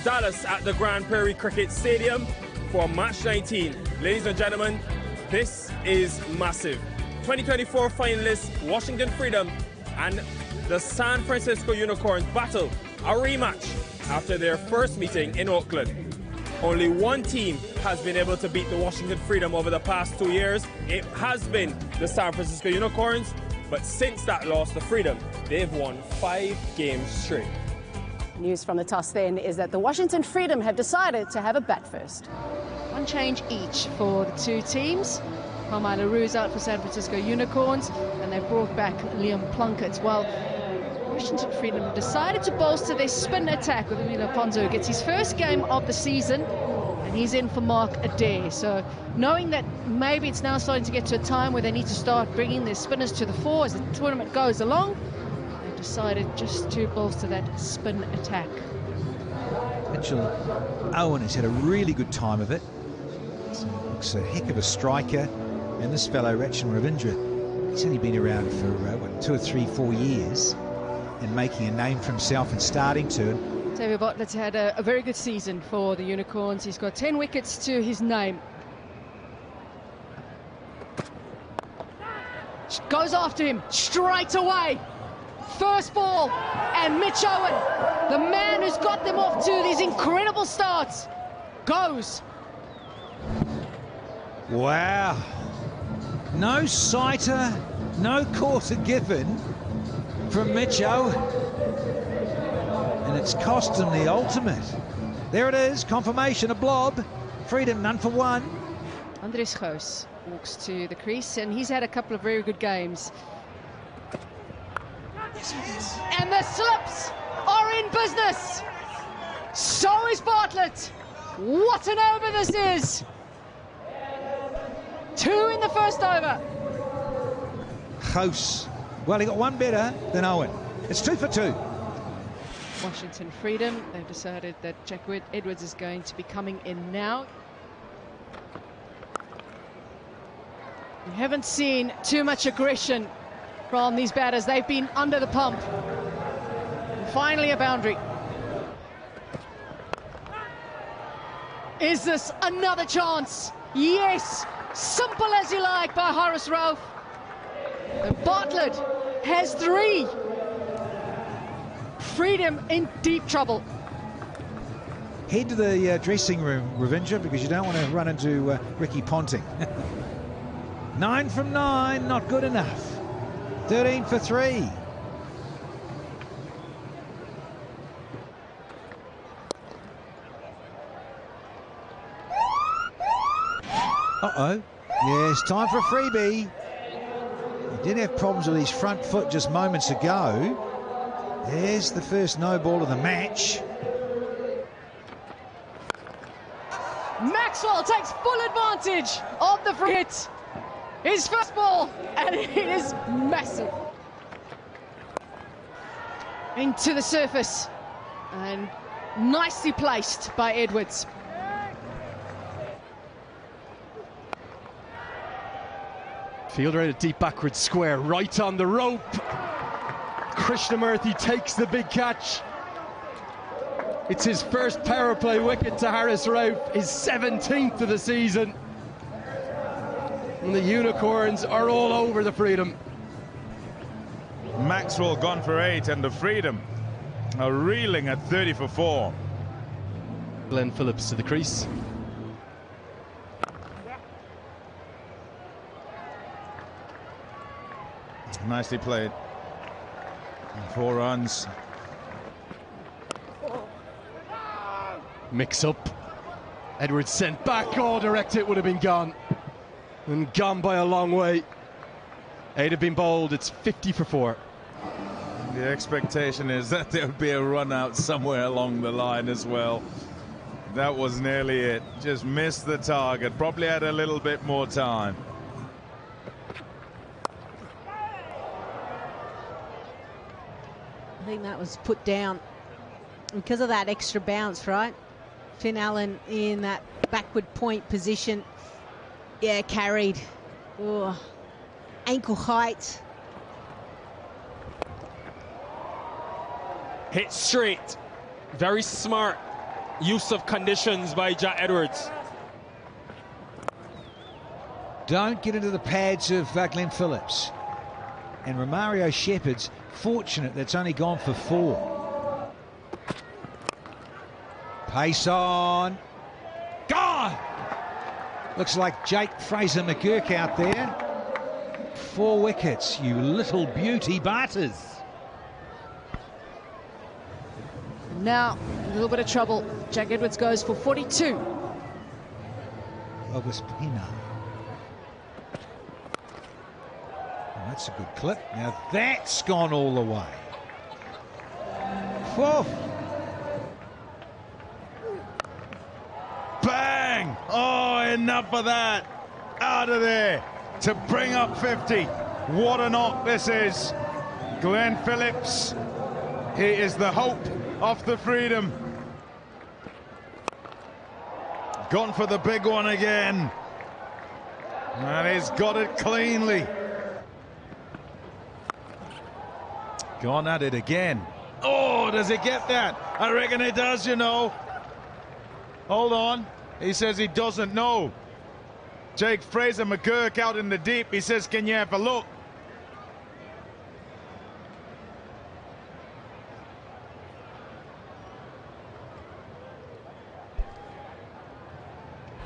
Dallas at the Grand Prairie Cricket Stadium for match 19. Ladies and gentlemen, this is massive. 2024 finalists Washington Freedom and the San Francisco Unicorns battle a rematch after their first meeting in Oakland. Only one team has been able to beat the Washington Freedom over the past 2 years. It has been the San Francisco Unicorns, but since that loss to Freedom, they've won 5 games straight. News from the toss then is that the Washington Freedom have decided to have a bat first. One change each for the two teams. Carmine LaRue's out for San Francisco Unicorns, and they've brought back Liam Plunkett. Well, Washington Freedom have decided to bolster their spin attack with Emilio Ponzo, who gets his first game of the season, and he's in for Mark Adair. So knowing that maybe it's now starting to get to a time where they need to start bringing their spinners to the fore as the tournament goes along, they've decided just to bolster that spin attack. Mitchell Owen has had a really good time of it. Looks a heck of a striker, and this fellow Rachin Ravindra, he's only been around for what, 2 or 3, 4 years, and making a name for himself and starting to. Xavier Bartlett's had a very good season for the Unicorns. He's got 10 wickets to his name. Goes after him straight away. First ball, and Mitch Owen, the man who's got them off to these incredible starts, goes. Wow. No sighter, no quarter given from Mitch Owen. And it's cost him the ultimate. There it is, confirmation, a blob. Freedom, none for one. Andries Gous walks to the crease, and he's had a couple of very good games. And the slips are in business. So is Bartlett. What an over this is. 2 in the first over. Gous. Well, he got one better than Owen. It's 2 for 2. Washington Freedom, they've decided that Jack Edwards is going to be coming in now. We haven't seen too much aggression from these batters. They've been under the pump. And finally a boundary. Is this another chance? Yes! Simple as you like by Haris Rauf. And Bartlett has 3. Freedom in deep trouble. Head to the dressing room, Ravindra, because you don't want to run into Ricky Ponting. 9 from 9, not good enough. 13 for 3. Uh-oh. Yes, time for a freebie. He did have problems with his front foot just moments ago. There's the first no ball of the match. Maxwell takes full advantage of the free hit. His first ball, and it is massive. Into the surface, and nicely placed by Edwards. Fielder in a deep backward square, right on the rope. Krishnamurthy takes the big catch. It's his first power play wicket to Haris Rauf, his 17th of the season. And the Unicorns are all over the Freedom. Maxwell gone for 8, and the Freedom are reeling at 30 for 4. Glenn Phillips to the crease. Nicely played. 4 runs. Mix up. Edwards sent back. Oh, direct hit would have been gone. And gone by a long way. 8 have been bowled. It's 50 for 4. The expectation is that there'll be a run out somewhere along the line as well. That was nearly it. Just missed the target. Probably had a little bit more time. I think that was put down because of that extra bounce, right? Finn Allen in that backward point position. Yeah, carried. Ooh. Ankle height. Hit straight. Very smart. use of conditions by Jack Edwards. Don't get into the pads of Glenn Phillips. And Romario Shepherd's fortunate that's only gone for 4. Pace on. Gone! Looks like Jake Fraser McGurk out there. 4 wickets, you little beauty Barters. Now, a little bit of trouble. Jack Edwards goes for 42. August Pina. Oh, that's a good clip. Now that's gone all the way. 4. Bang! Oh, enough of that. Out of there to bring up 50. What a knock this is. Glenn Phillips, he is the hope of the Freedom. Gone for the big one again. And he's got it cleanly. Gone at it again. Oh, does he get that? I reckon he does, you know. Hold on. He says he doesn't know. Jake Fraser McGurk out in the deep. He says, can you have a look?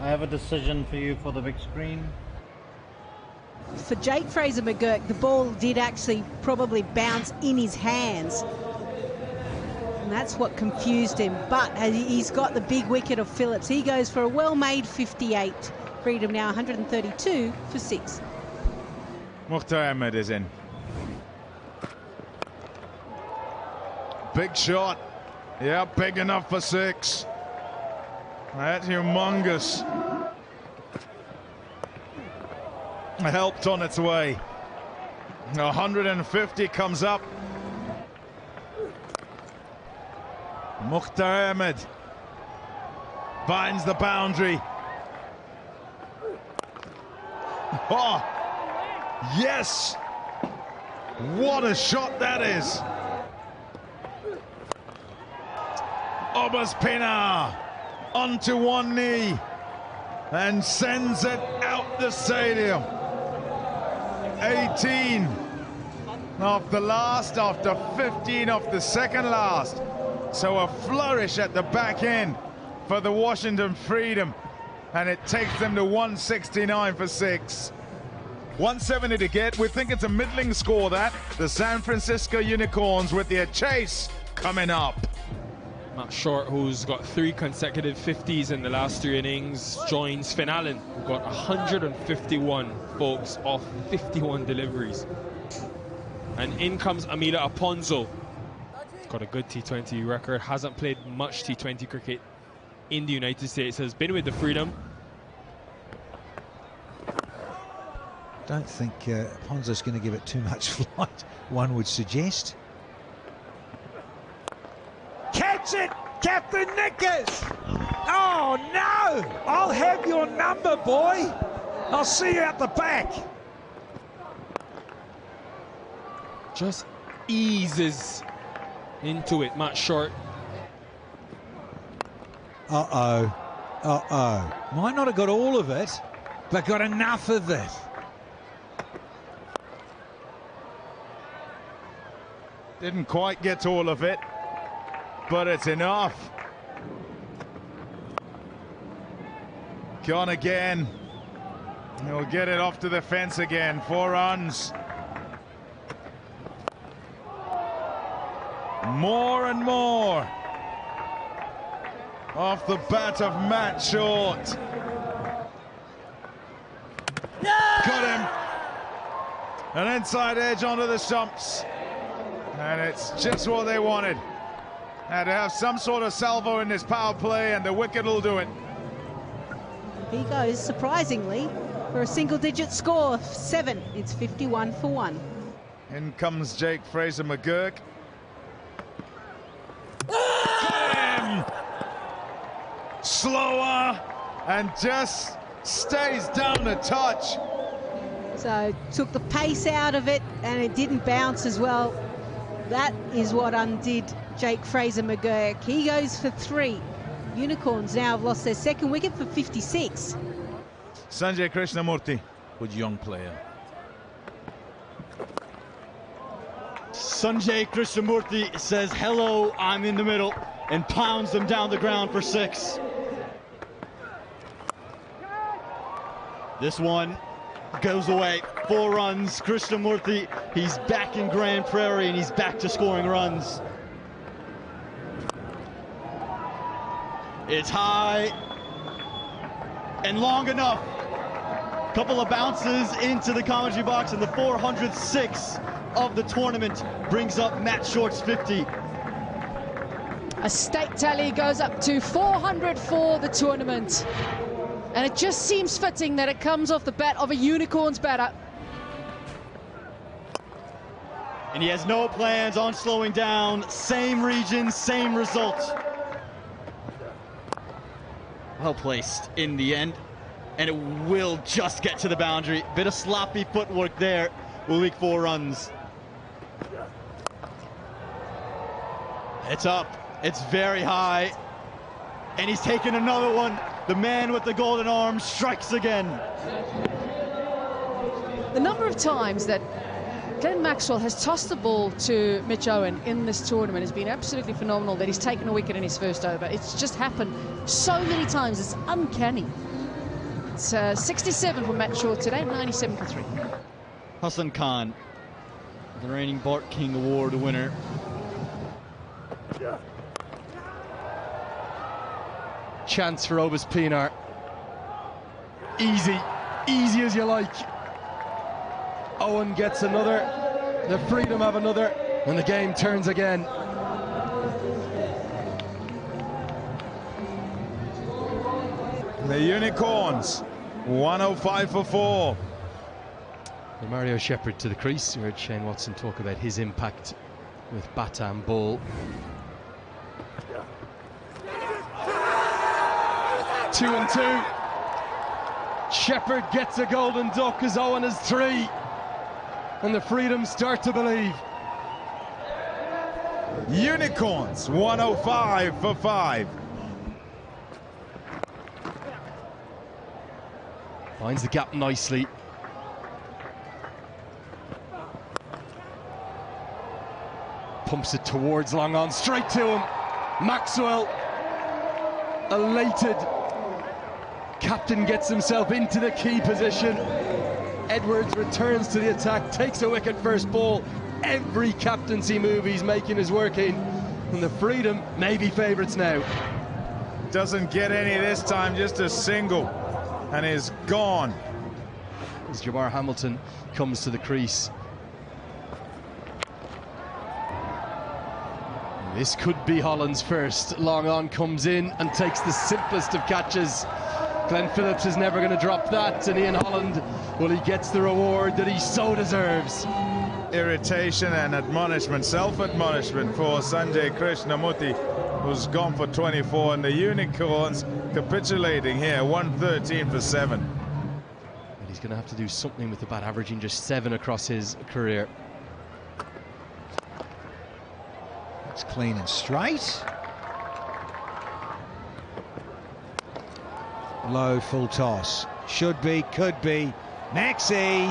I have a decision for you for the big screen. For Jake Fraser McGurk, the ball did actually probably bounce in his hands. And that's what confused him. But he's got the big wicket of Phillips. He goes for a well-made 58. Freedom now 132 for 6. Mukhtar Ahmed is in. Big shot. Yeah, big enough for 6. That's humongous. Helped on its way. 150 comes up. Mukhtar Ahmed finds the boundary. Oh, yes! What a shot that is! Abbas Pina onto one knee and sends it out the stadium. 18 off the last, after 15 off the second last. So a flourish at the back end for the Washington Freedom, and it takes them to 169 for 6. 170 to get. We think it's a middling score, that. The San Francisco Unicorns with their chase coming up. Matt Short, who's got 3 consecutive 50s in the last 3 innings, joins Finn Allen, who got 151, folks, off 51 deliveries. And in comes Amila Aponzo. Got a good T20 record, hasn't played much T20 cricket in the United States, has been with the Freedom. Don't think Ponzo's going to give it too much flight, one would suggest. Catch it, Captain Nickers! Oh no! I'll have your number, boy. I'll see you at the back. Just eases into it, Matt Short. Uh-oh. Uh-oh. Might not have got all of it, but got enough of it. Didn't quite get all of it, but it's enough. Gone again. He'll get it off to the fence again. 4 runs. More and more off the bat of Matt Short. Got him. An inside edge onto the stumps. And it's just what they wanted. Had to have some sort of salvo in this power play, and the wicket will do it. He goes, surprisingly, for a single-digit score of 7. It's 51 for 1. In comes Jake Fraser McGurk. Got him! Slower, and just stays down a touch. So took the pace out of it, and it didn't bounce as well. That is what undid Jake Fraser McGurk. He goes for 3. Unicorns now have lost their second wicket for 56. Sanjay Krishnamurti. Good young player. Sanjay Krishnamurti says, hello, I'm in the middle, and pounds them down the ground for 6. This one goes away. 4 runs. Krishnamurti, he's back in Grand Prairie, and he's back to scoring runs. It's high and long enough. Couple of bounces into the commentary box, and the 406 of the tournament brings up Matt Short's 50. A state tally goes up to 400 for the tournament. And it just seems fitting that it comes off the bat of a Unicorns batter. And he has no plans on slowing down. Same region, same result. Well placed in the end. And it will just get to the boundary. Bit of sloppy footwork there will leak 4 runs. It's up. It's very high. And he's taken another one. The man with the golden arm strikes again. The number of times that Glenn Maxwell has tossed the ball to Mitch Owen in this tournament has been absolutely phenomenal. That he's taken a wicket in his first over. It's just happened so many times. It's uncanny. It's 67 for Matt Short today, 97 for 3. Hassan Khan, the reigning Bart King Award winner. Chance for Obus Pinar. Easy as you like. Owen gets another. The Freedom have another, and the game turns again. The Unicorns, 105 for 4. Mario Shepherd to the crease. You heard Shane Watson talk about his impact with bat and ball. 2 and 2. Shepherd gets a golden duck as Owen has 3. And the Freedom start to believe. Unicorns, 105 for 5. Finds the gap nicely. Pumps it towards long on, straight to him. Maxwell, elated. Captain gets himself into the key position. Edwards returns to the attack, takes a wicket first ball. Every captaincy move he's making is working. And the Freedom may be favourites now. Doesn't get any this time, just a single. And is gone. As Jamar Hamilton comes to the crease. This could be Holland's first. Long on comes in and takes the simplest of catches. Glenn Phillips is never going to drop that, and Ian Holland, well, he gets the reward that he so deserves. Irritation and admonishment, self-admonishment for Sanjay Krishnamurti, who's gone for 24, and the Unicorns capitulating here, 113 for 7. And he's going to have to do something with the bat, averaging just 7 across his career. It's clean and straight. Low full toss. Should be, could be. Maxey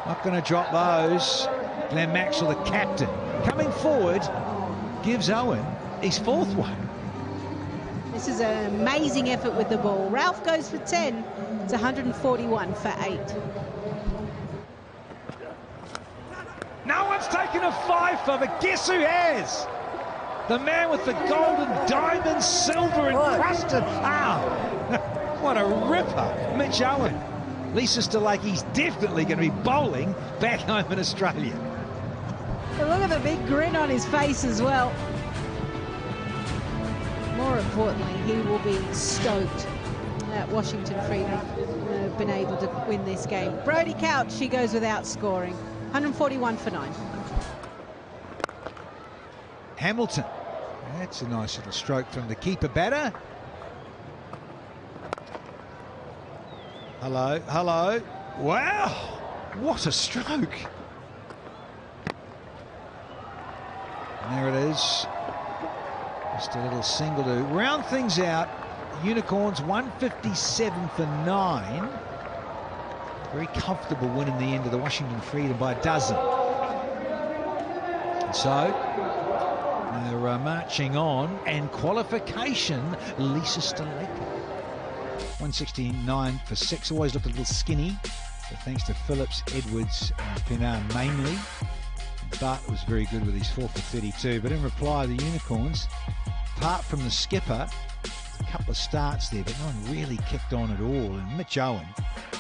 not going to drop those. Glenn Maxwell, the captain, coming forward, gives Owen his 4th one. This is an amazing effort with the ball. Ralph goes for 10. It's 141 for 8. No one's taken a 5 but guess who has? The man with the golden diamond, silver encrusted. What a ripper, Mitch Owen. Lisa Stalacki's definitely going to be bowling back home in Australia. And look at the big grin on his face as well. More importantly, he will be stoked that Washington Freedom have been able to win this game. Brodie Couch, she goes without scoring. 141 for 9. Hamilton. That's a nice little stroke from the keeper batter. Hello, hello. Wow, what a stroke. And there it is. Just a little single to round things out. Unicorns 157 for 9. Very comfortable win in the end of the Washington Freedom by a dozen. And so they're marching on, and qualification, Lisa Sthalekar. 169 for 6, always looked a little skinny, but thanks to Phillips, Edwards and Pinar mainly. Bart was very good with his 4 for 32, but in reply, the Unicorns, apart from the skipper, a couple of starts there, but no one really kicked on at all, and Mitch Owen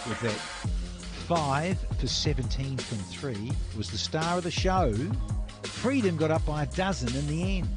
with that 5 for 17 from 3 was the star of the show. Freedom got up by a dozen in the end.